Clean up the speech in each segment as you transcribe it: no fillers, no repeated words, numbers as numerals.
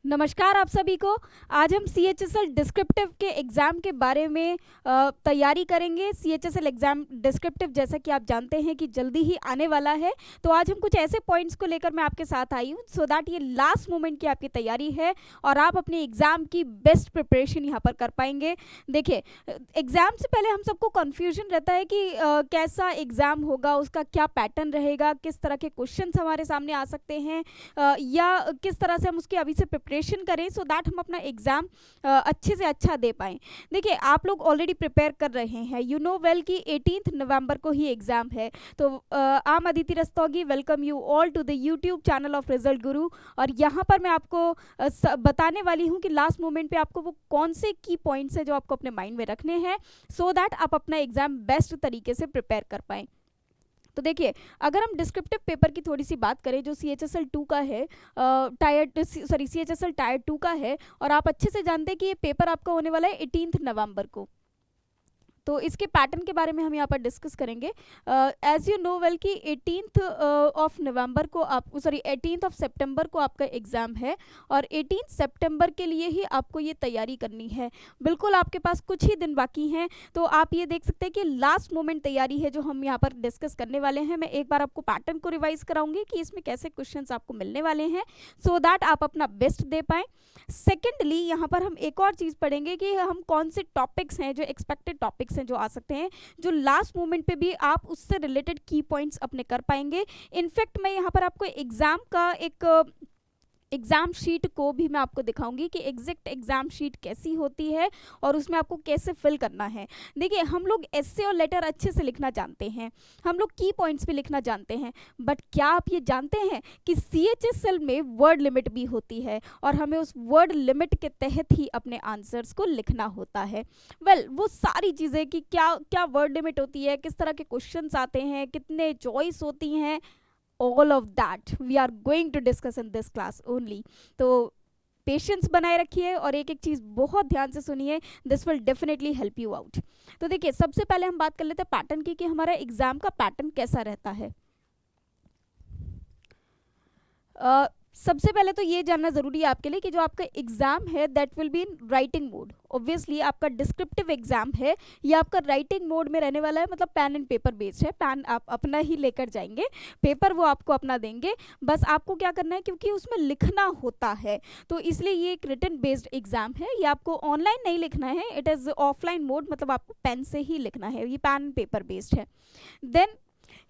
नमस्कार आप सभी को। आज हम CHSL डिस्क्रिप्टिव के एग्ज़ाम के बारे में तैयारी करेंगे। CHSL एग्ज़ाम डिस्क्रिप्टिव जैसा कि आप जानते हैं कि जल्दी ही आने वाला है, तो आज हम कुछ ऐसे पॉइंट्स को लेकर मैं आपके साथ आई हूँ सो दैट ये लास्ट मोमेंट की आपकी तैयारी है और आप अपने एग्ज़ाम की बेस्ट प्रिपरेशन यहाँ पर कर पाएंगे। देखिए, एग्ज़ाम से पहले हम सबको कन्फ्यूजन रहता है कि कैसा एग्ज़ाम होगा, उसका क्या पैटर्न रहेगा, किस तरह के क्वेश्चन हमारे सामने आ सकते हैं, या किस तरह से हम उसकी अभी से प्रिपरेशन करें सो दैट हम अपना एग्ज़ाम अच्छे से अच्छा दे पाएँ। देखिए, आप लोग ऑलरेडी प्रिपेयर कर रहे हैं, यू नो वेल कि 18 नवंबर को ही एग्ज़ाम है। तो I'm Aditi Rastogi welcome you all to the YouTube channel of result Guru. और यहाँ पर मैं आपको बताने वाली हूँ कि लास्ट मोमेंट पे आपको वो कौन से की पॉइंट्स हैं जो आपको अपने माइंड में रखने हैं सो दैट आप अपना एग्ज़ाम बेस्ट तरीके से प्रिपेयर कर पाएँ। तो देखिए, अगर हम डिस्क्रिप्टिव पेपर की थोड़ी सी बात करें जो CHSL 2 का है, CHSL टायर 2 का है, और आप अच्छे से जानते हैं कि ये पेपर आपका होने वाला है 18 नवंबर को। तो इसके पैटर्न के बारे में हम यहाँ पर डिस्कस करेंगे। एज यू नो वेल कि 18th ऑफ नवंबर को आप 18th ऑफ सितंबर को आपका एग्ज़ाम है और 18 सितंबर के लिए ही आपको ये तैयारी करनी है। बिल्कुल आपके पास कुछ ही दिन बाकी हैं, तो आप ये देख सकते हैं कि लास्ट मोमेंट तैयारी है जो हम यहाँ पर डिस्कस करने वाले हैं। मैं एक बार आपको पैटर्न को रिवाइज कराऊंगी कि इसमें कैसे क्वेश्चंस आपको मिलने वाले हैं सो दैट आप अपना बेस्ट दे पाएँ। सेकेंडली, यहाँ पर हम एक और चीज़ पढ़ेंगे कि हम कौन से टॉपिक्स हैं जो एक्सपेक्टेड टॉपिक्स हैं जो आ सकते हैं, जो लास्ट मोमेंट पे भी आप उससे रिलेटेड की पॉइंट्स अपने कर पाएंगे। इनफैक्ट मैं यहाँ पर आपको एग्ज़ाम का एक एग्ज़ाम शीट को भी मैं आपको दिखाऊंगी कि एग्जैक्ट एग्ज़ाम शीट कैसी होती है और उसमें आपको कैसे फिल करना है। देखिए, हम लोग एस्से और लेटर अच्छे से लिखना जानते हैं, हम लोग की पॉइंट्स भी लिखना जानते हैं, बट क्या आप ये जानते हैं कि CHSL में वर्ड लिमिट भी होती है और हमें उस वर्ड लिमिट के तहत ही अपने आंसर्स को लिखना होता है। वो सारी चीज़ें कि क्या क्या वर्ड लिमिट होती है, किस तरह के क्वेश्चंस आते हैं, कितने चॉइस होती हैं, all of that we are going to discuss in this class only। तो पेशेंस बनाए रखिए और एक एक चीज़ बहुत ध्यान से सुनिए, this will definitely help you out. तो देखिए, सबसे पहले हम बात कर लेते हैं पैटर्न की कि हमारा एग्ज़ाम का पैटर्न कैसा रहता है। सबसे पहले तो ये जानना ज़रूरी है आपके लिए कि जो आपका एग्ज़ाम है that will be in writing mode. Obviously आपका डिस्क्रिप्टिव एग्ज़ाम है, ये आपका राइटिंग मोड में रहने वाला है, मतलब पेन एंड पेपर बेस्ड है। पेन आप अपना ही लेकर जाएंगे, पेपर वो आपको अपना देंगे, बस आपको क्या करना है क्योंकि उसमें लिखना होता है तो इसलिए ये एक रिटन बेस्ड एग्ज़ाम है। ये आपको ऑनलाइन नहीं लिखना है, इट इज़ ऑफलाइन मोड, मतलब आपको पेन से ही लिखना है, ये पेन एंड पेपर बेस्ड है। देन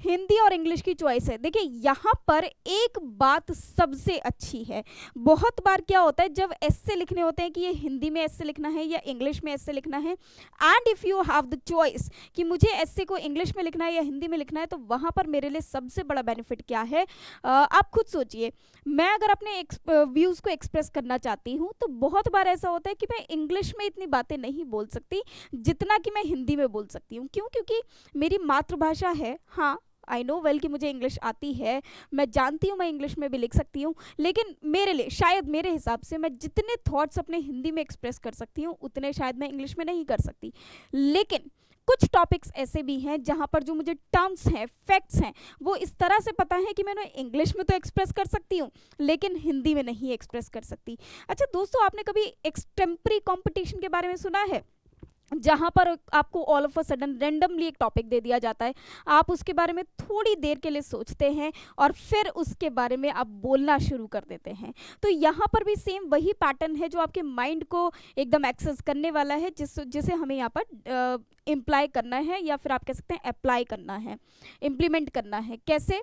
हिंदी और इंग्लिश की चॉइस है। देखिए, यहाँ पर एक बात सबसे अच्छी है, बहुत बार क्या होता है जब एस्से लिखने होते हैं कि ये हिंदी में एस्से लिखना है या इंग्लिश में एस्से लिखना है, and if you have the choice कि मुझे एस्से को इंग्लिश में लिखना है या हिंदी में लिखना है, तो वहाँ पर मेरे लिए सबसे बड़ा बेनिफिट क्या है, आप खुद सोचिए। मैं अगर अपने व्यूज़ को एक्सप्रेस करना चाहती हूँ तो बहुत बार ऐसा होता है कि मैं इंग्लिश में इतनी बातें नहीं बोल सकती जितना कि मैं हिंदी में बोल सकती हूँ। क्यों? क्योंकि मेरी मातृभाषा है। हाँ, आई नो वेल कि मुझे इंग्लिश आती है, मैं जानती हूँ मैं इंग्लिश में भी लिख सकती हूँ, लेकिन मेरे लिए शायद मेरे हिसाब से मैं जितने थॉट्स अपने हिंदी में एक्सप्रेस कर सकती हूँ उतने शायद मैं इंग्लिश में नहीं कर सकती। लेकिन कुछ टॉपिक्स ऐसे भी हैं जहाँ पर जो मुझे टर्म्स हैं, फैक्ट्स हैं, वो इस तरह से पता है कि मैं उन्हें इंग्लिश में तो एक्सप्रेस कर सकती हूँ लेकिन हिंदी में नहीं एक्सप्रेस कर सकती। अच्छा दोस्तों, आपने कभी एक्सटेम्परी कॉम्पिटिशन के बारे में सुना है, जहाँ पर आपको all of a sudden randomly एक टॉपिक दे दिया जाता है, आप उसके बारे में थोड़ी देर के लिए सोचते हैं और फिर उसके बारे में आप बोलना शुरू कर देते हैं। तो यहाँ पर भी सेम वही पैटर्न है जो आपके माइंड को एकदम एक्सेस करने वाला है, जिसे हमें यहाँ पर इम्प्लाई करना है या फिर आप कह सकते हैं अप्लाई करना है, इम्प्लीमेंट करना है। कैसे?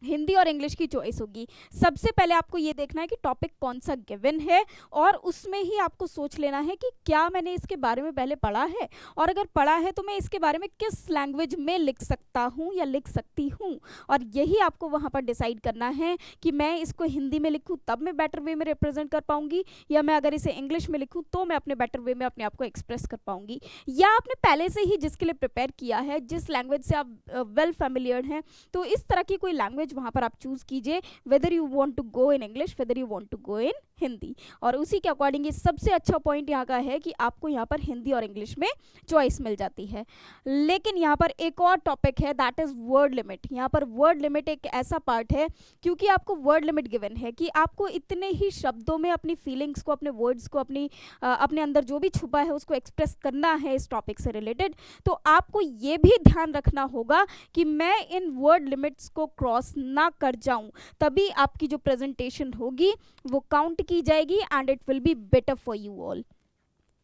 हिंदी और इंग्लिश की चॉइस होगी। सबसे पहले आपको ये देखना है कि टॉपिक कौन सा गिवन है और उसमें ही आपको सोच लेना है कि क्या मैंने इसके बारे में पहले पढ़ा है, और अगर पढ़ा है तो मैं इसके बारे में किस लैंग्वेज में लिख सकता हूँ या लिख सकती हूँ। और यही आपको वहाँ पर डिसाइड करना है कि मैं इसको हिंदी में लिखूँ तब मैं बेटर वे में रिप्रेजेंट कर पाऊँगी, या मैं अगर इसे इंग्लिश में लिखूँ तो मैं अपने बेटर वे में अपने आप को एक्सप्रेस कर पाऊँगी। या आपने पहले से ही जिसके लिए प्रिपेयर किया है, जिस लैंग्वेज से आप वेल फेमिलियर हैं, तो इस तरह की कोई लैंग्वेज वहाँ पर आप चूज़ कीजिए, whether you want to go in English, whether you want to go in Hindi. और उसी के अकॉर्डिंग ये सबसे अच्छा पॉइंट यहाँ का है कि आपको यहाँ पर हिंदी और इंग्लिश में चॉइस मिल जाती है। लेकिन यहाँ पर एक और टॉपिक है, दैट इज़ वर्ड लिमिट। यहाँ पर वर्ड लिमिट एक ऐसा पार्ट है, क्योंकि आपको वर्ड लिमिट गिवन है कि आपको इतने ही शब्दों में अपनी फीलिंग्स को, अपने वर्ड्स को, अपने अंदर जो भी छुपा है उसको एक्सप्रेस करना है इस टॉपिक से रिलेटेड। तो आपको ये भी ध्यान रखना होगा कि मैं इन वर्ड लिमिट्स को क्रॉस ना कर जाऊं, तभी आपकी जो प्रेजेंटेशन होगी वो काउंट की जाएगी and it will be better for you all.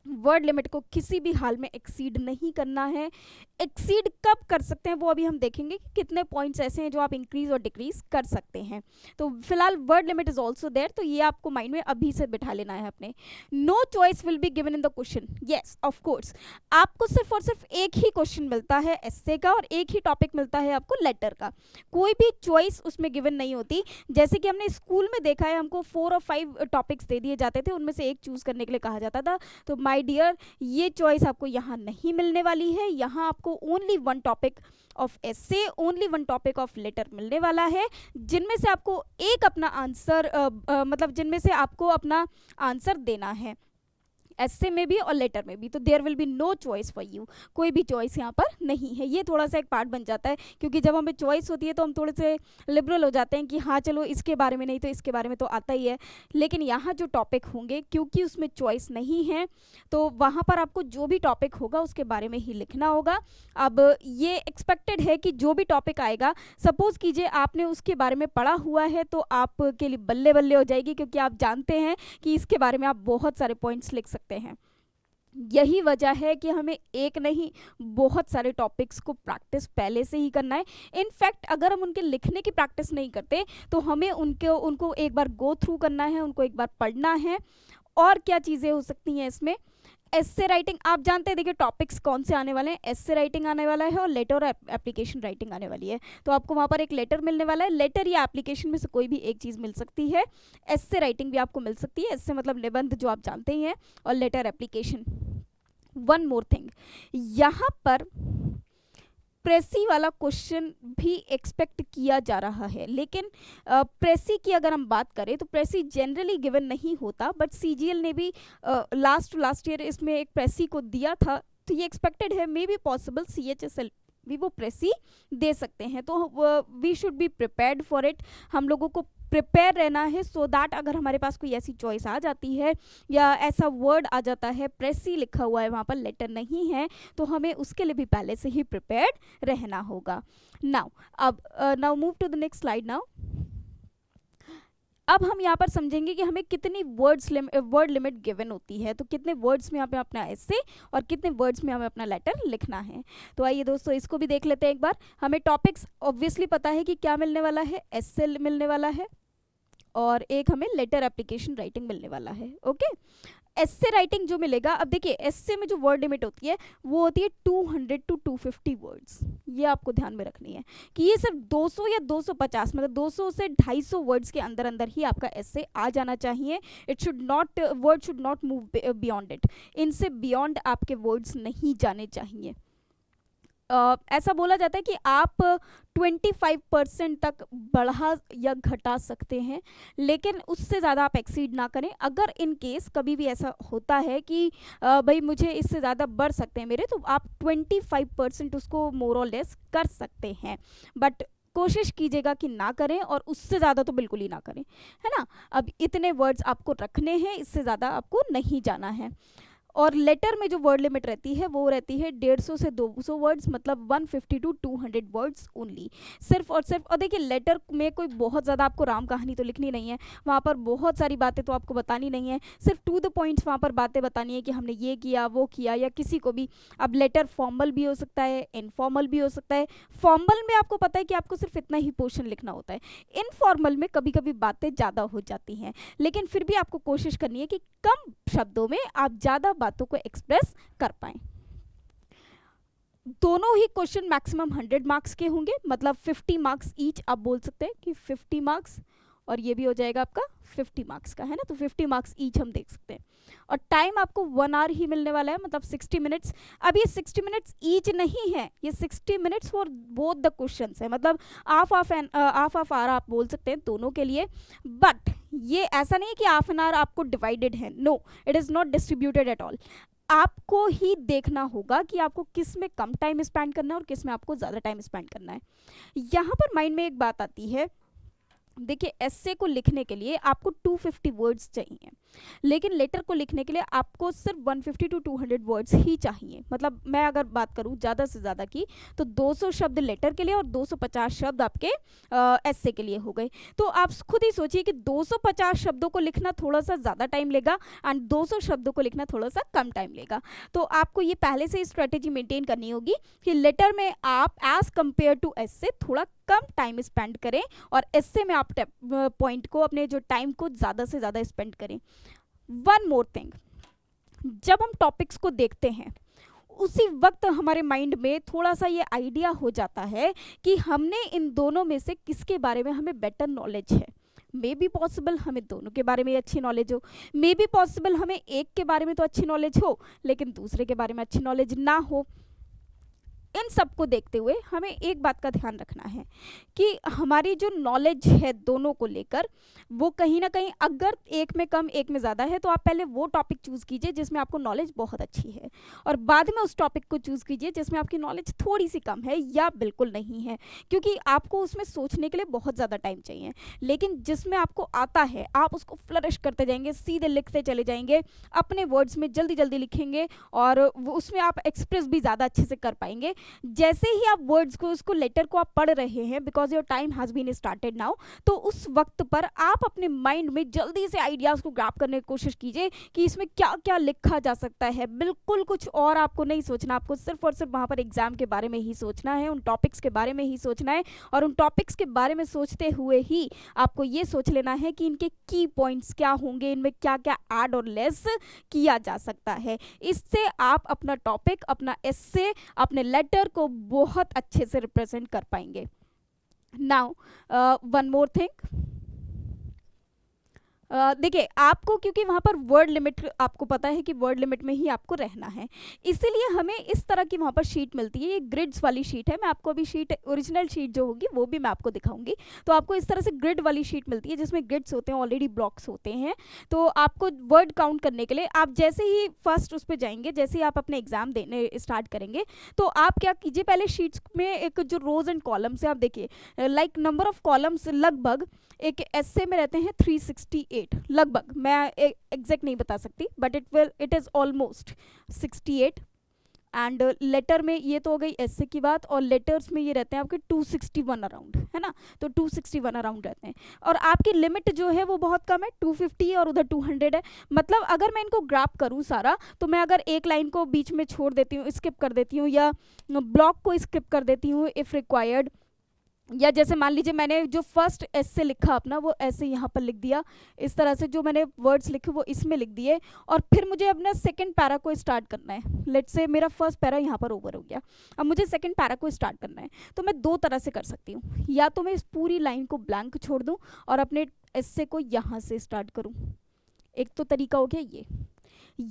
Word limit को किसी भी हाल में एक्सीड नहीं करना है। एक्सीड कब कर सकते हैं वो अभी हम देखेंगे कि कितने पॉइंट्स ऐसे हैं जो आप इंक्रीज और डिक्रीज कर सकते हैं। तो फिलहाल word limit is also there, तो ये आपको माइंड में अभी से बिठा लेना है अपने। No choice will be given in the question, yes of course. आपको सिर्फ और सिर्फ एक ही क्वेश्चन मिलता है एस्से का, और एक ही टॉपिक मिलता है आपको लेटर का। कोई भी चॉइस उसमें गिवन नहीं होती। जैसे कि हमने स्कूल में देखा है, हमको 4 और 5 टॉपिक्स दे दिए जाते थे, उनमें से एक चूज करने के लिए कहा जाता था। तो माय डियर, ये चॉइस आपको यहाँ नहीं मिलने वाली है। यहाँ आपको only one topic of essay, only one topic of letter मिलने वाला है, जिनमें से आपको एक अपना आंसर मतलब जिनमें से आपको अपना आंसर देना है, एस्से में भी और लेटर में भी। तो there will be no choice for you, कोई भी चॉइस यहाँ पर नहीं है। ये थोड़ा सा एक पार्ट बन जाता है, क्योंकि जब हमें चॉइस होती है तो हम थोड़े से लिबरल हो जाते हैं कि हाँ चलो इसके बारे में नहीं तो इसके बारे में तो आता ही है। लेकिन यहाँ जो टॉपिक होंगे, क्योंकि उसमें चॉइस नहीं है, तो वहाँ पर आपको जो भी टॉपिक होगा उसके बारे में ही लिखना होगा। अब ये एक्सपेक्टेड है कि जो भी टॉपिक आएगा, सपोज कीजिए आपने उसके बारे में पढ़ा हुआ है, तो आपके लिए बल्ले बल्ले हो जाएगी, क्योंकि आप जानते हैं कि इसके बारे में आप बहुत सारे पॉइंट्स लिख सकते हैं। यही वजह है कि हमें एक नहीं बहुत सारे टॉपिक्स को प्रैक्टिस पहले से ही करना है। इनफैक्ट अगर हम उनके लिखने की प्रैक्टिस नहीं करते तो हमें उनको एक बार गो थ्रू करना है, उनको एक बार पढ़ना है। और क्या चीज़ें हो सकती हैं इसमें, एस्से राइटिंग। आप जानते हैं, देखिए टॉपिक्स कौन से आने वाले हैं, एस्से राइटिंग आने वाला है और लेटर और एप्लीकेशन राइटिंग आने वाली है। तो आपको वहाँ पर एक लेटर मिलने वाला है, लेटर या एप्लीकेशन में से कोई भी एक चीज़ मिल सकती है। एस्से राइटिंग भी आपको मिल सकती है, एस्से मतलब निबंध जो आप जानते ही हैं, और letter application. One more thing, यहाँ पर प्रेसी वाला क्वेश्चन भी एक्सपेक्ट किया जा रहा है, लेकिन प्रेसी की अगर हम बात करें तो प्रेसी जनरली गिवन नहीं होता, बट सीजीएल ने भी लास्ट ईयर इसमें एक प्रेसी को दिया था। तो ये एक्सपेक्टेड है, मे बी पॉसिबल सीएचएसएल भी वो प्रेसी दे सकते हैं। तो we should be prepared for it. हम लोगों को प्रिपेयर रहना है, सो दैट अगर हमारे पास कोई ऐसी चॉइस आ जाती है या ऐसा वर्ड आ जाता है, प्रेसी लिखा हुआ है वहाँ पर, लेटर नहीं है, तो हमें उसके लिए भी पहले से ही प्रिपेयर्ड रहना होगा। Now move to the next slide now. अब हम यहाँ पर समझेंगे कि हमें कितनी वर्ड लिमिट गिवन होती है, तो कितने वर्ड्स में हमें अपना एस्से और कितने वर्ड्स में हमें अपना लेटर लिखना है। तो आइए दोस्तों इसको भी देख लेते हैं एक बार। हमें टॉपिक्स ऑब्वियसली पता है कि क्या मिलने वाला है, एस्से मिलने वाला है और एक हमें लेटर एप्लीकेशन राइटिंग मिलने वाला है। ओके, एस्से राइटिंग जो मिलेगा, अब देखिए एस्से में जो वर्ड लिमिट होती है वो होती है 200 to 250 वर्ड्स। ये आपको ध्यान में रखनी है कि ये सिर्फ 200 या 250 मतलब 200 से 250 वर्ड्स के अंदर अंदर ही आपका एस्से आ जाना चाहिए। Word should not move beyond it. इनसे बियॉन्ड आपके वर्ड्स नहीं जाने चाहिए। ऐसा बोला जाता है कि आप 25% तक बढ़ा या घटा सकते हैं, लेकिन उससे ज़्यादा आप एक्सीड ना करें। अगर इन केस कभी भी ऐसा होता है कि भाई मुझे इससे ज़्यादा बढ़ सकते हैं मेरे, तो आप 25% उसको मोर और लेस कर सकते हैं, बट कोशिश कीजिएगा कि ना करें, और उससे ज़्यादा तो बिल्कुल ही ना करें, है ना। अब इतने वर्ड्स आपको रखने हैं, इससे ज़्यादा आपको नहीं जाना है। और लेटर में जो वर्ड लिमिट रहती है वो रहती है 150 से 200 वर्ड्स, मतलब 150 to 200 वर्ड्स ओनली, सिर्फ और सिर्फ। और देखिए लेटर में कोई बहुत ज़्यादा आपको राम कहानी तो लिखनी नहीं है, वहाँ पर बहुत सारी बातें तो आपको बतानी नहीं है, सिर्फ टू द पॉइंट्स वहाँ पर बातें बतानी है कि हमने ये किया वो किया, या किसी को भी। अब लेटर फॉर्मल भी हो सकता है, इनफॉर्मल भी हो सकता है। फॉर्मल में आपको पता है कि आपको सिर्फ इतना ही पोर्शन लिखना होता है, इनफॉर्मल में कभी कभी बातें ज़्यादा हो जाती हैं, लेकिन फिर भी आपको कोशिश करनी है कि कम शब्दों में आप ज़्यादा बातों को एक्सप्रेस कर पाएं। दोनों ही क्वेश्चन मैक्सिमम 100 मार्क्स के होंगे, मतलब 50 मार्क्स ईच। आप बोल सकते हैं कि 50 मार्क्स और ये भी हो जाएगा आपका 50 मार्क्स का, है ना। तो 50 मार्क्स ईच हम देख सकते हैं। और टाइम आपको 1 आवर ही मिलने वाला है, मतलब 60 मिनट्स। अब ये 60 मिनट्स ईच नहीं है, ये 60 minutes for both the questions है, मतलब हाफ आवर आप बोल सकते हैं दोनों के लिए। बट ये ऐसा नहीं है कि हाफ एन आवर आपको डिवाइडेड है, no, it is not distributed at all. आपको ही देखना होगा कि आपको किस में कम टाइम स्पेंड करना है और किस में आपको ज़्यादा टाइम स्पेंड करना है। यहाँ पर माइंड में एक बात आती है, देखिए एस्से को लिखने के लिए आपको 250 वर्ड्स चाहिए, लेकिन लेटर को लिखने के लिए आपको सिर्फ 150 टू 200 वर्ड्स ही चाहिए। मतलब मैं अगर बात करूँ ज़्यादा से ज़्यादा की, तो 200 शब्द लेटर के लिए और 250 शब्द आपके एस्से के लिए हो गए। तो आप खुद ही सोचिए कि 250 शब्दों को लिखना थोड़ा सा ज़्यादा टाइम लेगा एंड 200 शब्दों को लिखना थोड़ा सा कम टाइम लेगा। तो आपको ये पहले से ही स्ट्रेटेजी मेंटेन करनी होगी कि लेटर में आप एज कंपेयर टू एस्से थोड़ा कम टाइम स्पेंड करें और एस्से में आप पॉइंट को, अपने जो टाइम को ज़्यादा से ज़्यादा स्पेंड करें। वन मोर थिंग, जब हम टॉपिक्स को देखते हैं उसी वक्त हमारे माइंड में थोड़ा सा ये आइडिया हो जाता है कि हमने इन दोनों में से किसके बारे में हमें बेटर नॉलेज है। मे बी पॉसिबल हमें दोनों के बारे में अच्छी नॉलेज हो, मे बी पॉसिबल हमें एक के बारे में तो अच्छी नॉलेज हो लेकिन दूसरे के बारे में अच्छी नॉलेज ना हो। इन सब को देखते हुए हमें एक बात का ध्यान रखना है कि हमारी जो नॉलेज है दोनों को लेकर, वो कहीं ना कहीं अगर एक में कम एक में ज़्यादा है तो आप पहले वो टॉपिक चूज़ कीजिए जिसमें आपको नॉलेज बहुत अच्छी है, और बाद में उस टॉपिक को चूज़ कीजिए जिसमें आपकी नॉलेज थोड़ी सी कम है या बिल्कुल नहीं है, क्योंकि आपको उसमें सोचने के लिए बहुत ज़्यादा टाइम चाहिए। लेकिन जिसमें आपको आता है आप उसको फ्लरिश करते जाएंगे, सीधे लिखते चले जाएंगे, अपने वर्ड्स में जल्दी जल्दी लिखेंगे और उसमें आप एक्सप्रेस भी ज़्यादा अच्छे से कर पाएंगे। जैसे ही आप वर्ड्स को, उसको लेटर को आप पढ़ रहे हैं, because your time has been started now, तो उस वक्त पर आप अपने माइंड में जल्दी से आइडियाज़ को ग्रैब करने की कोशिश कीजिए कि इसमें क्या क्या लिखा जा सकता है। बिल्कुल कुछ और आपको नहीं सोचना, आपको सिर्फ और सिर्फ वहाँ पर एग्जाम के बारे में ही सोचना है, उन टॉपिक्स के बारे में ही सोचना है। और उन टॉपिक्स के बारे में सोचते हुए ही आपको ये सोच लेना है कि इनके की पॉइंट्स क्या होंगे, इनमें क्या क्या ऐड और लेस किया जा सकता है। इससे आप अपना टॉपिक, अपना एस्से, अपने लेटर को बहुत अच्छे से रिप्रेजेंट कर पाएंगे। नाउ वन मोर थिंग, देखिए आपको, क्योंकि वहाँ पर वर्ड लिमिट, आपको पता है कि वर्ड लिमिट में ही आपको रहना है, इसीलिए हमें इस तरह की वहाँ पर शीट मिलती है। ये ग्रिड्स वाली शीट है, मैं आपको अभी शीट, ओरिजिनल शीट जो होगी वो भी मैं आपको दिखाऊंगी। तो आपको इस तरह से ग्रिड वाली शीट मिलती है जिसमें ग्रिड्स होते हैं, ऑलरेडी ब्लॉक्स होते हैं। तो आपको वर्ड काउंट करने के लिए आप जैसे ही फर्स्ट उस पर जाएंगे, जैसे ही आप अपने एग्जाम देने स्टार्ट करेंगे, तो आप क्या कीजिए, पहले शीट्स में एक जो रोज एंड कॉलम्स है, आप देखिए लाइक नंबर ऑफ कॉलम्स लगभग एक एस्से में रहते हैं 368 लगभग, मैं एग्जैक्ट नहीं बता सकती but it is almost 68। And later में, ये तो हो गई एस्से की बात, और लेटर्स में ये रहते हैं आपके 261 अराउंड, है ना। तो 261 अराउंड रहते हैं और आपकी लिमिट जो है वो बहुत कम है, 250 और उधर 200 है। मतलब अगर मैं इनको ग्राफ करूँ सारा, तो मैं अगर एक लाइन को बीच में छोड़ देती हूँ, स्किप कर देती हूँ, या ब्लॉक को स्किप कर देती हूँ इफ़ रिक्वायर्ड, या जैसे मान लीजिए मैंने जो फर्स्ट एस्से लिखा अपना वो ऐसे यहाँ पर लिख दिया, इस तरह से जो मैंने वर्ड्स लिखे वो इसमें लिख दिए, और फिर मुझे अपना सेकंड पैरा को स्टार्ट करना है। लेट्स से मेरा फर्स्ट पैरा यहाँ पर ओवर हो गया, अब मुझे सेकंड पैरा को स्टार्ट करना है। तो मैं दो तरह से कर सकती हूँ, या तो मैं इस पूरी लाइन को ब्लैंक छोड़ दूँ और अपने एस्से को यहाँ से स्टार्ट करूँ, एक तो तरीका हो गया ये।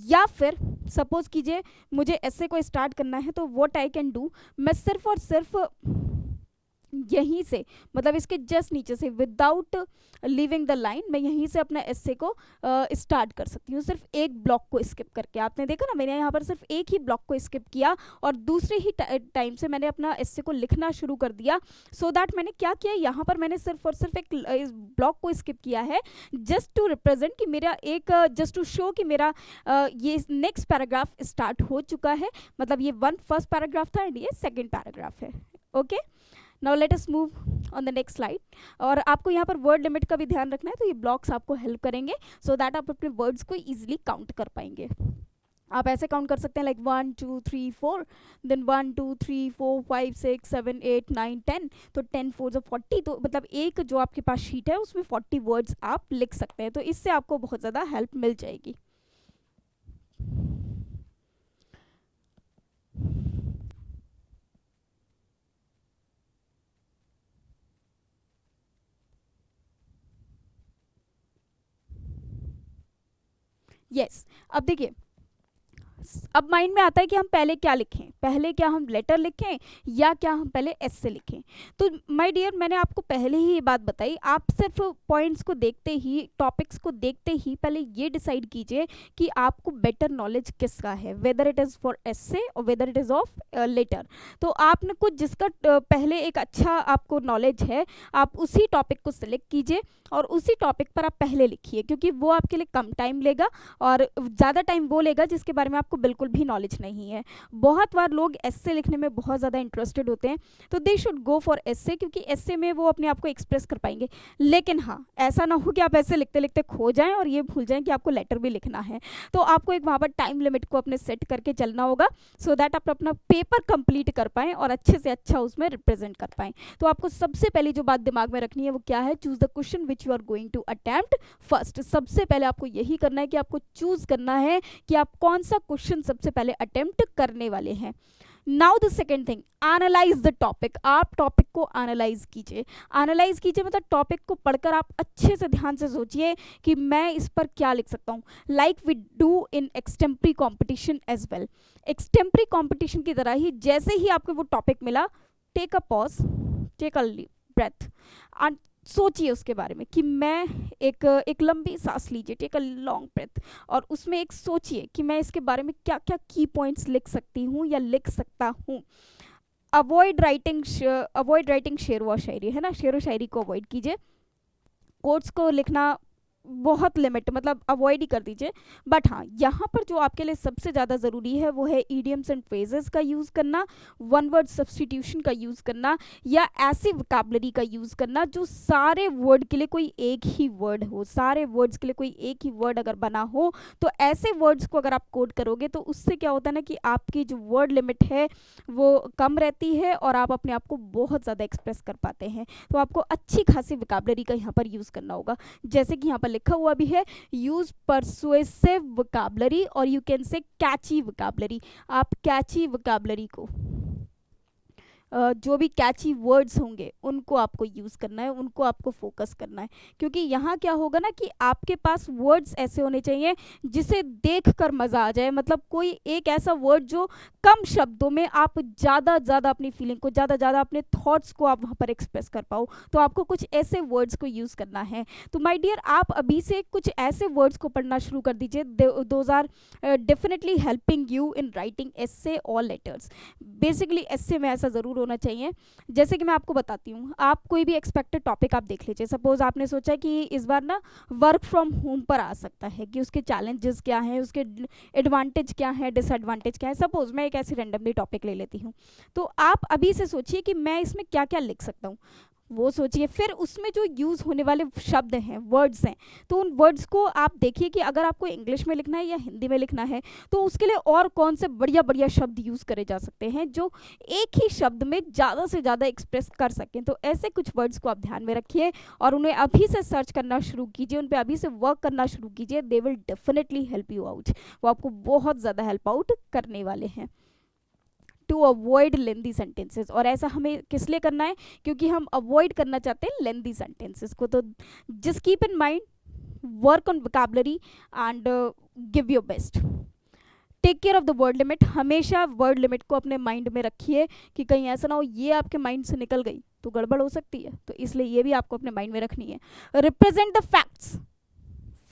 या फिर सपोज कीजिए मुझे एस्से को स्टार्ट करना है, तो व्हाट आई कैन डू, मैं सिर्फ और सिर्फ यहीं से, मतलब इसके जस्ट नीचे से, विदाउट लीविंग द लाइन, मैं यहीं से अपना एस्से को स्टार्ट कर सकती हूँ, सिर्फ एक ब्लॉक को स्किप करके। आपने देखा ना, मैंने यहाँ पर सिर्फ एक ही ब्लॉक को स्किप किया और दूसरे ही टाइम से मैंने अपना एस्से को लिखना शुरू कर दिया। सो दैट मैंने क्या किया, यहाँ पर मैंने सिर्फ और सिर्फ एक ब्लॉक को स्किप किया है, जस्ट टू रिप्रेजेंट कि मेरा एक, जस्ट टू शो कि मेरा ये नेक्स्ट पैराग्राफ स्टार्ट हो चुका है। मतलब ये फर्स्ट पैराग्राफ था एंड ये सेकेंड पैराग्राफ है। Okay, now let us move on the next slide. और आपको यहाँ पर वर्ड लिमिट का भी ध्यान रखना है, तो ये ब्लॉक्स आपको हेल्प करेंगे सो दैट आप अपने वर्ड्स को इजीली काउंट कर पाएंगे। आप ऐसे काउंट कर सकते हैं लाइक 1 2 3 4, देन 1 2 3 4 5 6 7 8 9 10, तो 10 4 जो 40, तो मतलब एक जो आपके पास शीट है उसमें 40 वर्ड्स आप लिख सकते हैं। तो इससे आपको बहुत ज़्यादा हेल्प मिल जाएगी। यस। अब देखिए, अब माइंड में आता है कि हम पहले क्या लिखें, पहले क्या हम लेटर लिखें या क्या हम पहले एस्से लिखें। तो माय डियर, मैंने आपको पहले ही ये बात बताई, आप सिर्फ पॉइंट्स को देखते ही, टॉपिक्स को देखते ही पहले ये डिसाइड कीजिए कि आपको बेटर नॉलेज किसका है, whether it is for essay और whether it is of letter. तो आपने कुछ जिसका पहले एक अच्छा आपको नॉलेज है, आप उसी टॉपिक को सिलेक्ट कीजिए और उसी टॉपिक पर आप पहले लिखिए, क्योंकि वो आपके लिए कम टाइम लेगा और ज़्यादा टाइम वो लेगा जिसके बारे में आपको बिल्कुल भी नॉलेज नहीं है। बहुत बार लोग एस्से लिखने में बहुत ज़्यादा इंटरेस्टेड होते हैं, तो दे शुड गो फॉर एस्से, क्योंकि एस्से में वो अपने आप को एक्सप्रेस कर पाएंगे। लेकिन हाँ, ऐसा ना हो कि आप ऐसे लिखते लिखते खो जाएं और ये भूल जाएं कि आपको लेटर भी लिखना है। तो आपको एक वहाँ पर टाइम लिमिट को अपने सेट करके चलना होगा, सो दैट आप अपना पेपर कंप्लीट कर पाएँ और अच्छे से अच्छा उसमें रिप्रेजेंट कर पाएँ। तो आपको सबसे पहले जो बात दिमाग में रखनी है वो क्या है, choose the question which you are going to attempt first. सबसे पहले आपको यही करना है कि आपको चूज करना है कि आप कौन सा क्वेश्चन सबसे पहले अटेम्प्ट करने वाले हैं। Now the second thing, analyse the topic. आप टॉपिक को एनालाइज कीजिए। एनालाइज कीजिए मतलब टॉपिक को पढ़कर आप अच्छे से ध्यान से सोचिए कि मैं इस पर क्या लिख सकता हूँ, like we do in extempore competition as well. Extempore competition की तरह ही जैसे ही आपको वो टॉपिक मिला, take a pause, take a breath and सोचिए उसके बारे में कि मैं एक लंबी सांस लीजिए, टेक अ लॉन्ग ब्रेथ, और उसमें एक सोचिए कि मैं इसके बारे में क्या क्या की पॉइंट्स लिख सकती हूँ या लिख सकता हूँ। अवॉइड राइटिंग शेर व शायरी, है ना, शेर व शायरी को अवॉइड कीजिए। कोट्स को लिखना बहुत लिमिट, मतलब अवॉइड ही कर दीजिए। बट हाँ, यहाँ पर जो आपके लिए सबसे ज़्यादा ज़रूरी है वो है ईडियम्स एंड फ्रेजेस का यूज़ करना, वन वर्ड सब्सटीट्यूशन का यूज़ करना, या ऐसी वोकैबुलरी का यूज़ करना जो सारे वर्ड के लिए कोई एक ही वर्ड हो। सारे वर्ड्स के लिए कोई एक ही वर्ड अगर बना हो तो ऐसे वर्ड्स को अगर आप कोड करोगे तो उससे क्या होता है ना कि आपकी जो वर्ड लिमिट है वो कम रहती है और आप अपने आप को बहुत ज़्यादा एक्सप्रेस कर पाते हैं। तो आपको अच्छी खासी वोकैबुलरी का यहाँ पर यूज़ करना होगा, जैसे कि यहाँ पर लिखा हुआ भी है, यूज परसुएसिव वोकैबुलरी और you can say catchy vocabulary. आप कैची वोकैबुलरी को, जो भी कैची वर्ड्स होंगे उनको आपको यूज़ करना है, उनको आपको फोकस करना है, क्योंकि यहाँ क्या होगा ना कि आपके पास वर्ड्स ऐसे होने चाहिए जिसे देखकर मज़ा आ जाए। मतलब कोई एक ऐसा वर्ड जो कम शब्दों में आप ज़्यादा अपनी फीलिंग को, ज़्यादा अपने थॉट्स को आप वहाँ पर एक्सप्रेस कर पाओ। तो आपको कुछ ऐसे वर्ड्स को यूज़ करना है। तो माय डियर, आप अभी से कुछ ऐसे वर्ड्स को पढ़ना शुरू कर दीजिए, those are definitely helping you in writing essay और लेटर्स। बेसिकली एस्से में ऐसा ज़रूर होना चाहिए। जैसे कि मैं आपको बताती हूँ, आप कोई भी एक्सपेक्टेड टॉपिक आप देख लीजिए। सपोज आपने सोचा कि इस बार ना वर्क फ्रॉम होम पर आ सकता है, कि उसके चैलेंजेस क्या हैं, उसके एडवांटेज क्या है, डिसएडवांटेज क्या है। सपोज मैं एक ऐसी रैंडमली टॉपिक ले लेती हूँ, तो आप अभी से सोचिए कि मैं इसमें क्या क्या लिख सकता हूँ, वो सोचिए। फिर उसमें जो यूज़ होने वाले शब्द हैं, वर्ड्स हैं, तो उन वर्ड्स को आप देखिए कि अगर आपको इंग्लिश में लिखना है या हिंदी में लिखना है तो उसके लिए और कौन से बढ़िया शब्द यूज़ करे जा सकते हैं जो एक ही शब्द में ज़्यादा से ज़्यादा एक्सप्रेस कर सकें। तो ऐसे कुछ वर्ड्स को आप ध्यान में रखिए और उन्हें अभी से सर्च करना शुरू कीजिए, उन पर अभी से वर्क करना शुरू कीजिए। They will definitely help you out, वो आपको बहुत ज़्यादा हेल्प आउट करने वाले हैं। टू अवॉइड लेंदी सेंटेंसेस, और ऐसा हमें किस लिए करना है, क्योंकि हम अवॉइड करना चाहते हैं लेंदी सेंटेंसेस को। तो just keep in mind, work on vocabulary and give your best. Take care of the word limit, हमेशा वर्ड लिमिट को अपने माइंड में रखिए कि कहीं ऐसा ना हो ये आपके माइंड से निकल गई तो गड़बड़ हो सकती है, तो इसलिए ये भी आपको अपने माइंड में रखनी है। रिप्रेजेंट द फैक्ट्स,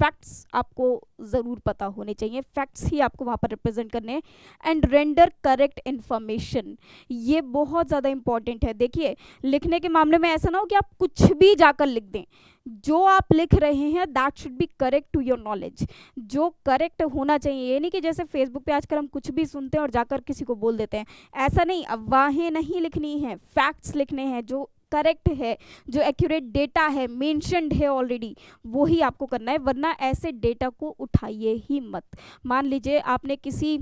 फैक्ट्स आपको ज़रूर पता होने चाहिए, फैक्ट्स ही आपको वहाँ पर रिप्रेजेंट करने हैं। एंड रेंडर करेक्ट इन्फॉर्मेशन, ये बहुत ज़्यादा इंपॉर्टेंट है। देखिए, लिखने के मामले में ऐसा ना हो कि आप कुछ भी जाकर लिख दें, जो आप लिख रहे हैं that should be correct to your knowledge, जो करेक्ट होना चाहिए। ये नहीं कि जैसे फेसबुक पे आजकल हम कुछ भी सुनते हैं और जाकर किसी को बोल देते हैं, ऐसा नहीं। अफवाहें नहीं लिखनी है, फैक्ट्स लिखने हैं, जो करेक्ट है, जो एक्यूरेट डेटा है, मेंशन्ड है ऑलरेडी, वो ही आपको करना है। वरना ऐसे डेटा को उठाइए ही मत। मान लीजिए आपने किसी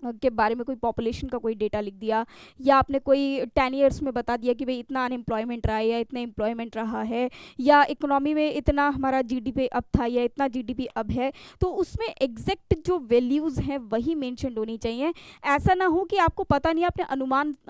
के बारे में कोई पॉपुलेशन का कोई डेटा लिख दिया, या आपने कोई 10 ईयर्स में बता दिया कि भाई इतना अनएम्प्लॉयमेंट रहा है या इतना एम्प्लॉयमेंट रहा है, या इकोनॉमी में इतना हमारा जीडीपी अब था या इतना जीडीपी अब है, तो उसमें एग्जैक्ट जो वैल्यूज़ हैं वही मेंशन होनी चाहिए। ऐसा ना हो कि आपको पता नहीं, आपने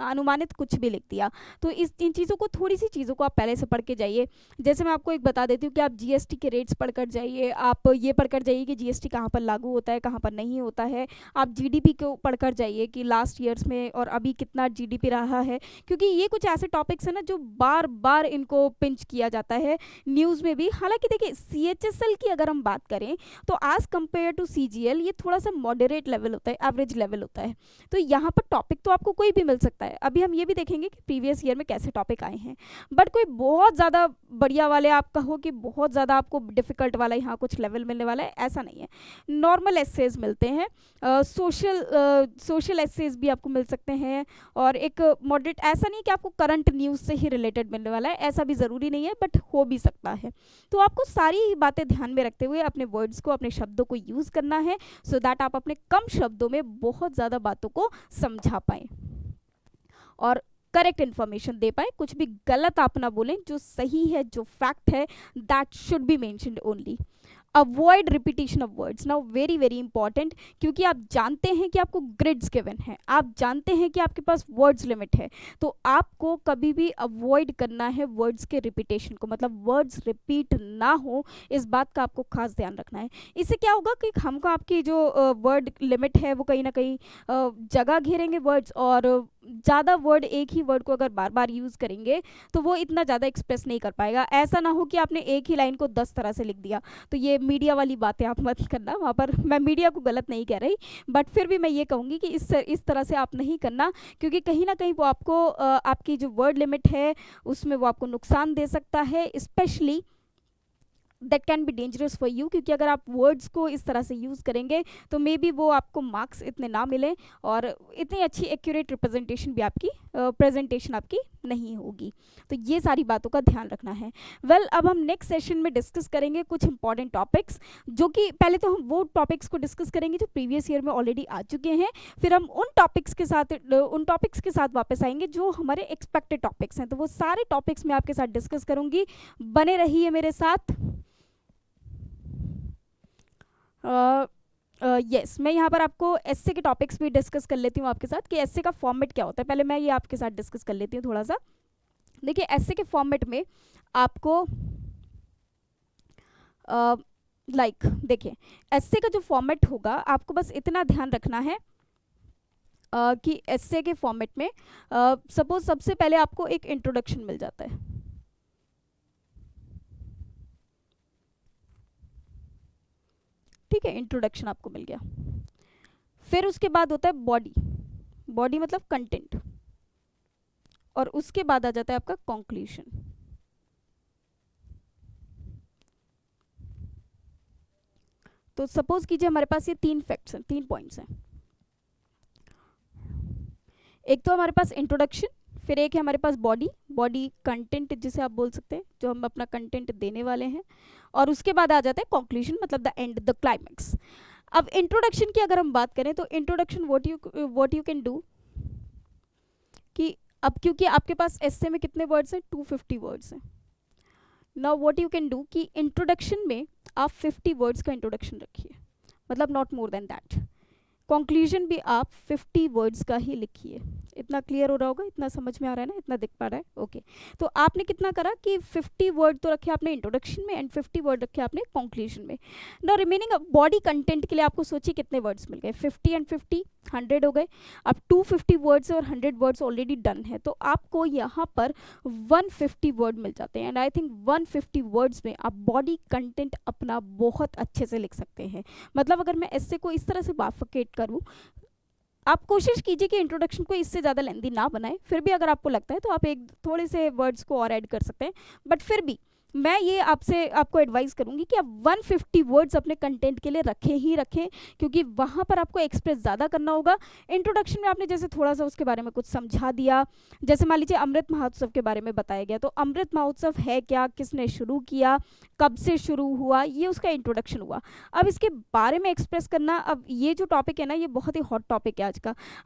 अनुमानित कुछ भी लिख दिया। तो इन चीज़ों को, थोड़ी सी चीज़ों को आप पहले से पढ़ के जाइए। जैसे मैं आपको एक बता देती हूँ कि आप जीएसटी के रेट्स पढ़कर जाइए, आप ये पढ़कर जाइए कि जीएसटी कहाँ पर लागू होता है, कहाँ पर नहीं होता है। आप जीडीपी को पढ़कर जाइए कि लास्ट ईयर्स में और अभी कितना जीडीपी रहा है, क्योंकि ये कुछ ऐसे टॉपिक्स हैं ना जो बार बार इनको पिंच किया जाता है न्यूज़ में भी। हालांकि देखिए, सीएचएसएल की अगर हम बात करें तो एज कंपेयर टू सीजीएल ये थोड़ा सा मॉडरेट लेवल होता है, एवरेज लेवल होता है। तो यहाँ पर टॉपिक तो आपको कोई भी मिल सकता है। अभी हम ये भी देखेंगे कि प्रीवियस ईयर में कैसे टॉपिक आए हैं, बट कोई बहुत ज़्यादा बढ़िया वाले आप कहो कि बहुत ज़्यादा आपको डिफ़िकल्ट वाला यहाँ कुछ लेवल मिलने वाला है, ऐसा नहीं है। नॉर्मल एसेज मिलते हैं, सोशल एसेज भी आपको मिल सकते हैं, और एक मॉडरेट, ऐसा नहीं कि आपको करंट न्यूज़ से ही रिलेटेड मिलने वाला है, ऐसा भी ज़रूरी नहीं है, बट हो भी सकता है। तो आपको सारी बातें ध्यान में रखते हुए अपने वर्ड्स को, अपने शब्दों को यूज़ करना है, सो दैट आप अपने कम शब्दों में बहुत ज़्यादा बातों को समझा पाएँ और करेक्ट इन्फॉर्मेशन दे पाए। कुछ भी गलत आप ना बोलें, जो सही है, जो फैक्ट है, that should B mentioned only. Avoid repetition of words, now very very important, क्योंकि आप जानते हैं कि आपको ग्रिड्स गिवन है, आप जानते हैं कि आपके पास वर्ड्स लिमिट है, तो आपको कभी भी अवॉइड करना है वर्ड्स के रिपीटेशन को, मतलब वर्ड्स रिपीट ना हो, इस बात का आपको खास ध्यान रखना है। इससे क्या होगा कि हमको आपकी जो वर्ड लिमिट है वो कहीं ना कहीं जगह घेरेंगे वर्ड्स, और ज़्यादा वर्ड, एक ही वर्ड को अगर बार बार यूज़ करेंगे तो वो इतना ज़्यादा एक्सप्रेस नहीं कर पाएगा। ऐसा ना हो कि आपने एक ही लाइन को 10 तरह से लिख दिया। तो ये मीडिया वाली बातें आप मत करना, वहाँ पर मैं मीडिया को गलत नहीं कह रही, बट फिर भी मैं ये कहूँगी कि इस तरह से आप नहीं करना, क्योंकि कहीं ना कहीं वो आपको आपकी जो वर्ड लिमिट है उसमें वो आपको नुकसान दे सकता है, specially that can be dangerous for you, क्योंकि अगर आप वर्ड्स को इस तरह से यूज़ करेंगे तो मे बी वो आपको मार्क्स इतने ना मिलें और इतनी अच्छी एक्यूरेट रिप्रेजेंटेशन भी आपकी प्रेजेंटेशन आपकी नहीं होगी। तो ये सारी बातों का ध्यान रखना है। अब हम नेक्स्ट सेशन में डिस्कस करेंगे कुछ इंपॉर्टेंट टॉपिक्स, जो कि पहले तो हम वो टॉपिक्स को डिस्कस करेंगे जो प्रीवियस ईयर में ऑलरेडी आ चुके हैं, फिर हम उन टॉपिक्स के साथ वापस आएंगे जो हमारे एक्सपेक्टेड टॉपिक्स हैं। तो वो सारे टॉपिक्स मैं आपके साथ डिस्कस करूँगी, बने रहिए मेरे साथ। यस, मैं यहाँ पर आपको एस्से के टॉपिक्स भी डिस्कस कर लेती हूँ आपके साथ कि एस्से का फॉर्मेट क्या होता है। पहले मैं ये आपके साथ डिस्कस कर लेती हूँ थोड़ा सा। देखिए, एस्से के फॉर्मेट में आपको देखिए, एस्से का जो फॉर्मेट होगा आपको बस इतना ध्यान रखना है कि एस्से के फॉर्मेट में सपोज सबसे पहले आपको एक इंट्रोडक्शन मिल जाता है, ठीक है, इंट्रोडक्शन आपको मिल गया। फिर उसके बाद होता है बॉडी मतलब कंटेंट, और उसके बाद आ जाता है आपका कंक्लूजन। तो सपोज कीजिए हमारे पास ये 3 फैक्ट्स हैं, 3 पॉइंट्स हैं। एक तो हमारे पास इंट्रोडक्शन, फिर एक है हमारे पास बॉडी कंटेंट जिसे आप बोल सकते हैं, जो हम अपना कंटेंट देने वाले हैं, और उसके बाद आ जाता है कंक्लूजन मतलब द एंड, द क्लाइमैक्स। अब इंट्रोडक्शन की अगर हम बात करें तो introduction what you can do कि अब क्योंकि आपके पास एस्से में कितने वर्ड्स हैं, 250 वर्ड्स हैं। Now what you can do कि इंट्रोडक्शन में आप 50 वर्ड्स का इंट्रोडक्शन रखिए, मतलब not more than that. Conclusion भी आप 50 वर्ड्स का ही लिखिए। इतना क्लियर हो रहा होगा, इतना समझ में आ रहा है ना, इतना दिख पा रहा है, ओके। तो आपने कितना करा कि 50 वर्ड तो रखे आपने इंट्रोडक्शन में एंड 50 वर्ड रखे आपने कंक्लूजन में। नाउ रिमेनिंग बॉडी कंटेंट के लिए आपको सोचिए कितने वर्ड्स मिल गए, 50 एंड 50 100 हो गए। अब 250 वर्ड्स और 100 वर्ड्स ऑलरेडी डन है, तो आपको यहाँ पर 150 वर्ड मिल जाते हैं, एंड आई थिंक 150 वर्ड्स में आप बॉडी कंटेंट अपना बहुत अच्छे से लिख सकते हैं। मतलब अगर मैं एस्से को इस तरह से बाइफरकेट करूँ, आप कोशिश कीजिए कि इंट्रोडक्शन को इससे ज़्यादा लेंथी ना बनाएं, फिर भी अगर आपको लगता है तो आप एक थोड़े से वर्ड्स को और ऐड कर सकते हैं, बट फिर भी मैं ये आपको एडवाइस करूंगी कि आप 150 वर्ड्स अपने कंटेंट के लिए रखें ही रखें, क्योंकि वहाँ पर आपको एक्सप्रेस ज़्यादा करना होगा। इंट्रोडक्शन में आपने जैसे थोड़ा सा उसके बारे में कुछ समझा दिया, जैसे मान लीजिए अमृत महोत्सव के बारे में बताया गया, तो अमृत महोत्सव है क्या, किसने शुरू किया, कब से शुरू हुआ, ये उसका इंट्रोडक्शन हुआ। अब इसके बारे में एक्सप्रेस करना, अब ये जो टॉपिक है ना, ये बहुत ही हॉट टॉपिक है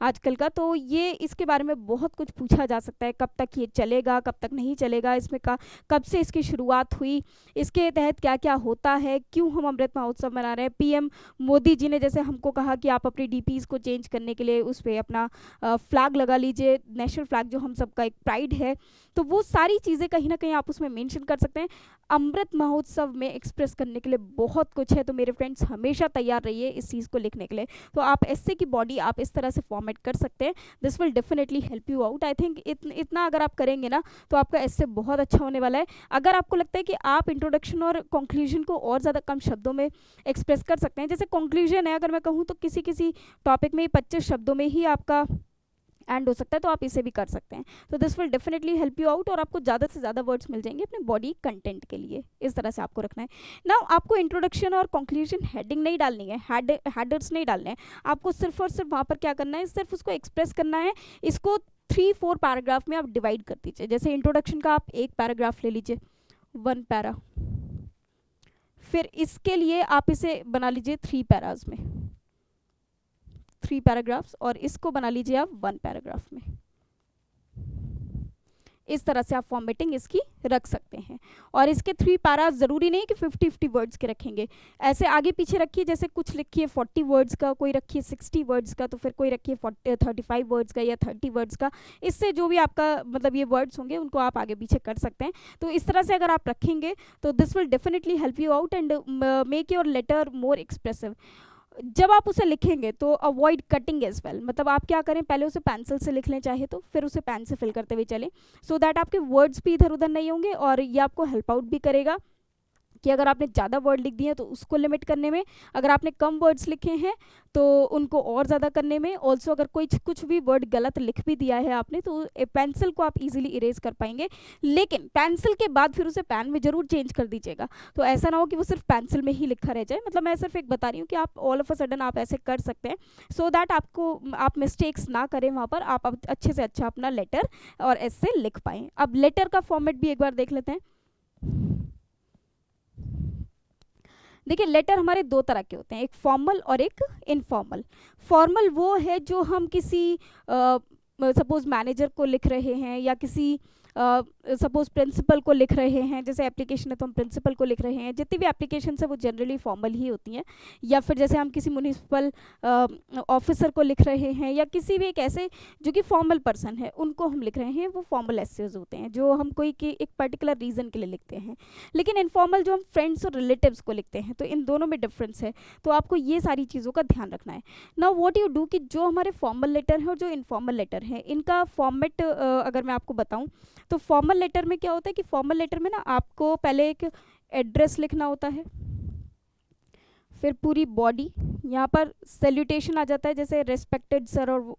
आजकल का, तो ये इसके बारे में बहुत कुछ पूछा जा सकता है, कब तक ये चलेगा, कब तक नहीं चलेगा, इसमें का कब से इसकी शुरुआत हुई, इसके तहत क्या क्या होता है, क्यों हम अमृत महोत्सव मना रहे हैं। पीएम मोदी जी ने जैसे हमको कहा कि आप अपनी डीपीज़ को चेंज करने के लिए उस पर अपना फ्लैग लगा लीजिए, नेशनल फ्लैग जो हम सबका एक प्राइड है, तो वो सारी चीज़ें कहीं ना कहीं आप उसमें मेंशन कर सकते हैं। अमृत महोत्सव में एक्सप्रेस करने के लिए बहुत कुछ है, तो मेरे फ्रेंड्स हमेशा तैयार रहिए इस चीज़ को लिखने के लिए। तो आप एस्से की बॉडी आप इस तरह से फॉर्मेट कर सकते हैं, this will definitely help you out. I think इतना अगर आप करेंगे ना, तो आपका एस्से बहुत अच्छा होने वाला है। अगर आपको लगता है कि आप इंट्रोडक्शन और कंक्लूजन को और ज़्यादा कम शब्दों में एक्सप्रेस कर सकते हैं, जैसे कंक्लूजन है, अगर मैं कहूँ तो किसी किसी टॉपिक में 25 शब्दों में ही आपका एंड हो सकता है, तो आप इसे भी कर सकते हैं। तो this will definitely help you out, और आपको ज़्यादा से ज़्यादा वर्ड्स मिल जाएंगे अपने बॉडी कंटेंट के लिए। इस तरह से आपको रखना है ना। आपको इंट्रोडक्शन और कंक्लूजन हेडिंग नहीं डालनी है, हेडर्स नहीं डालने हैं, आपको सिर्फ और सिर्फ वहाँ पर क्या करना है, सिर्फ उसको एक्सप्रेस करना है। इसको 3-4 पैराग्राफ में आप डिवाइड कर दीजिए। जैसे इंट्रोडक्शन का आप एक पैराग्राफ ले लीजिए, 1 पैरा, फिर इसके लिए आप इसे बना लीजिए 3 पैराज में, 3 पैराग्राफ्स, और इसको बना लीजिए आप 1 पैराग्राफ में। इस तरह से आप फॉर्मेटिंग इसकी रख सकते हैं। और इसके 3 पैराज ज़रूरी नहीं कि 50-50 वर्ड्स के रखेंगे, ऐसे आगे पीछे रखिए, जैसे कुछ लिखिए 40 वर्ड्स का, कोई रखिए 60 वर्ड्स का, तो फिर कोई रखिए 35 वर्ड्स का या 30 वर्ड्स का। इससे जो भी आपका मतलब ये वर्ड्स होंगे उनको आप आगे पीछे कर सकते हैं। तो इस तरह से अगर आप रखेंगे तो this will definitely help you out and make your letter more expressive. जब आप उसे लिखेंगे तो अवॉइड कटिंग एज वेल, मतलब आप क्या करें, पहले उसे पेंसिल से लिख लें चाहे तो, फिर उसे पेन से फिल करते हुए चलें, सो दैट आपके वर्ड्स भी इधर उधर नहीं होंगे, और ये आपको हेल्प आउट भी करेगा कि अगर आपने ज़्यादा वर्ड लिख दिए हैं तो उसको लिमिट करने में, अगर आपने कम वर्ड्स लिखे हैं तो उनको और ज़्यादा करने में। ऑल्सो अगर कोई कुछ भी वर्ड गलत लिख भी दिया है आपने, तो पेंसिल को आप इजीली इरेज कर पाएंगे, लेकिन पेंसिल के बाद फिर उसे पेन में ज़रूर चेंज कर दीजिएगा। तो ऐसा ना हो कि वो सिर्फ पेंसिल में ही लिखा रह जाए। मतलब मैं सिर्फ एक बता रही हूँ कि आप ऑल ऑफ अ सडन आप ऐसे कर सकते हैं, सो दैट आप मिस्टेक्स ना करें वहाँ पर, आप अच्छे से अच्छा अपना लेटर और ऐसे लिख पाएँ। अब लेटर का फॉर्मेट भी एक बार देख लेते हैं। देखिए, लेटर हमारे 2 तरह के होते हैं, एक फॉर्मल और एक इनफॉर्मल। फॉर्मल वो है जो हम किसी सपोज मैनेजर को लिख रहे हैं, या किसी सपोज प्रिंसिपल को लिख रहे हैं, जैसे एप्लीकेशन है तो हम प्रिंसिपल को लिख रहे हैं, जितनी भी एप्लीकेशन है वो जनरली फॉर्मल ही होती हैं। या फिर जैसे हम किसी म्यूनिसिपल ऑफिसर को लिख रहे हैं, या किसी भी एक ऐसे जो कि फॉर्मल पर्सन है उनको हम लिख रहे हैं, वो फॉर्मल एसेज होते हैं जो हम कोई के एक पर्टिकुलर रीज़न के लिए लिखते हैं। लेकिन इनफॉर्मल जो हम फ्रेंड्स और रिलेटिव्स को लिखते हैं, तो इन दोनों में डिफरेंस है, तो आपको ये सारी चीज़ों का ध्यान रखना है। नाउ व्हाट यू डू कि जो हमारे फॉर्मल लेटर हैं और जो इनफॉर्मल लेटर हैं, इनका फॉर्मेट अगर मैं आपको बताऊं, तो फॉर्मल लेटर में क्या होता है कि फॉर्मल लेटर में ना आपको पहले एक एड्रेस लिखना होता है, फिर पूरी बॉडी, यहाँ पर सैल्यूटेशन आ जाता है, जैसे रेस्पेक्टेड सर, और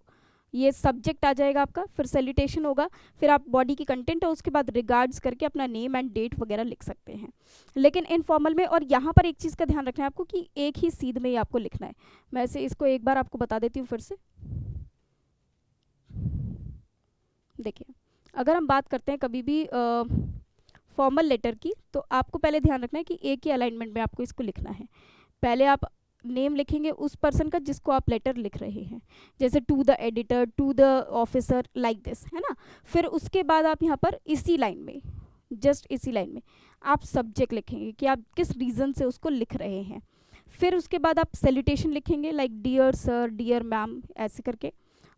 ये सब्जेक्ट आ जाएगा आपका, फिर सैल्यूटेशन होगा, फिर आप बॉडी की कंटेंट है उसके बाद रिगार्ड्स करके अपना नेम एंड डेट वगैरह लिख सकते हैं। लेकिन इनफॉर्मल में, और यहाँ पर एक चीज़ का ध्यान रखना है आपको कि एक ही सीध में ही आपको लिखना है। मैं ऐसे इसको एक बार आपको बता देती हूँ फिर से। देखिए, अगर हम बात करते हैं कभी भी फॉर्मल लेटर की, तो आपको पहले ध्यान रखना है कि एक ही अलाइनमेंट में आपको इसको लिखना है। पहले आप नेम लिखेंगे उस पर्सन का जिसको आप लेटर लिख रहे हैं, जैसे to the editor, to the officer, like this, है ना। फिर उसके बाद आप यहाँ पर इसी लाइन में, जस्ट इसी लाइन में आप सब्जेक्ट लिखेंगे कि आप किस रीज़न से उसको लिख रहे हैं। फिर उसके बाद आप सैल्यूटेशन लिखेंगे, like dear sir, dear ma'am, ऐसे करके।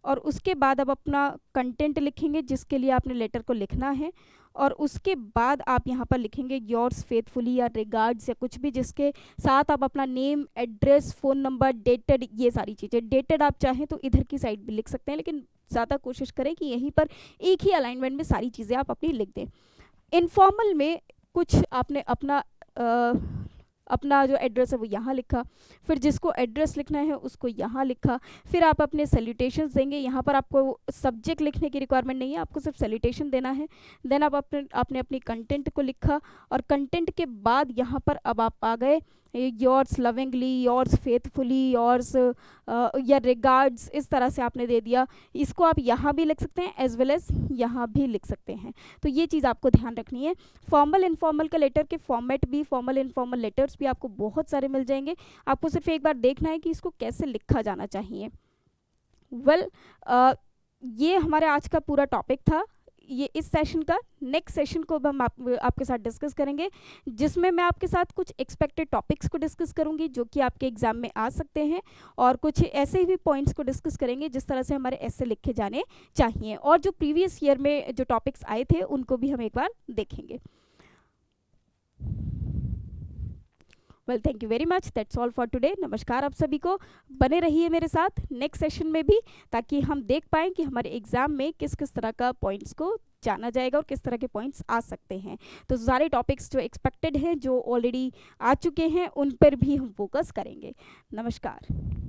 और उसके बाद आप अपना कंटेंट लिखेंगे जिसके लिए आपने लेटर को लिखना है, और उसके बाद आप यहाँ पर लिखेंगे योर्स फेथफुली या रिगार्ड्स या कुछ भी, जिसके साथ आप अपना name, address, phone number, dated, ये सारी चीज़ें। डेटेड आप चाहें तो इधर की साइड भी लिख सकते हैं, लेकिन ज़्यादा कोशिश करें कि यहीं पर एक ही अलाइनमेंट में सारी चीज़ें आप अपनी लिख दें। इनफॉर्मल में कुछ आपने अपना अपना जो एड्रेस है वो यहाँ लिखा, फिर जिसको एड्रेस लिखना है उसको यहाँ लिखा, फिर आप अपने सैल्यूटेशंस देंगे। यहाँ पर आपको सब्जेक्ट लिखने की रिक्वायरमेंट नहीं है, आपको सिर्फ सैल्यूटेशन देना है। देन आप आपने अपनी कंटेंट को लिखा, और कंटेंट के बाद यहाँ पर अब आप आ गए yours lovingly, yours faithfully, yours या रिगार्ड्स, इस तरह से आपने दे दिया। इसको आप यहाँ भी लिख सकते हैं एज वेल एज यहाँ भी लिख सकते हैं। तो ये चीज़ आपको ध्यान रखनी है। फॉर्मल इनफॉर्मल का लेटर के फॉर्मेट भी, फॉर्मल इनफॉर्मल लेटर्स भी आपको बहुत सारे मिल जाएंगे। आपको सिर्फ एक बार देखना है कि इसको कैसे लिखा जाना चाहिए। ये हमारे आज का पूरा टॉपिक था, ये इस सेशन का। नेक्स्ट सेशन को हम आपके साथ डिस्कस करेंगे, जिसमें मैं आपके साथ कुछ एक्सपेक्टेड टॉपिक्स को डिस्कस करूंगी जो कि आपके एग्जाम में आ सकते हैं, और कुछ ऐसे भी पॉइंट्स को डिस्कस करेंगे जिस तरह से हमारे ऐसे लिखे जाने चाहिए, और जो प्रीवियस ईयर में जो टॉपिक्स आए थे उनको भी हम एक बार देखेंगे। Well, thank you very much, that's all for today. नमस्कार आप सभी को, बने रहिए मेरे साथ नेक्स्ट सेशन में भी, ताकि हम देख पाएँ कि हमारे एग्जाम में किस किस तरह का पॉइंट्स को जाना जाएगा और किस तरह के पॉइंट्स आ सकते हैं। तो सारे टॉपिक्स जो एक्सपेक्टेड हैं, जो ऑलरेडी आ चुके हैं, उन पर भी हम फोकस करेंगे। नमस्कार।